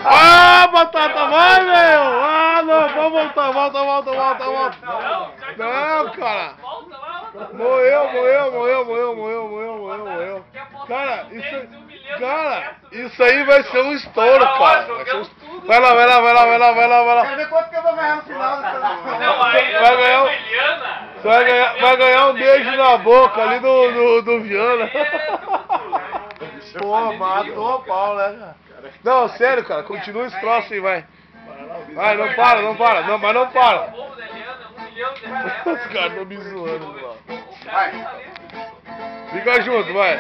Ah, batata, vai, meu! Ah, não, vamos voltar, volta. Não, cara! Morreu. Cara, isso aí vai ser um estouro, cara. Vai lá. Quer ver quanto que eu vou ganhar no final? Vai ganhar um beijo na boca ali do Viana. Pô, matou a pau, né, cara? Não, sério, cara, continua esse troço aí, vai. Vai, não para. Não, mas não para. Os caras estão me zoando, mano. Vai. Fica junto, vai.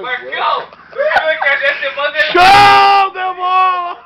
Marcão! Você vai querer ser bandeira? Show de bola!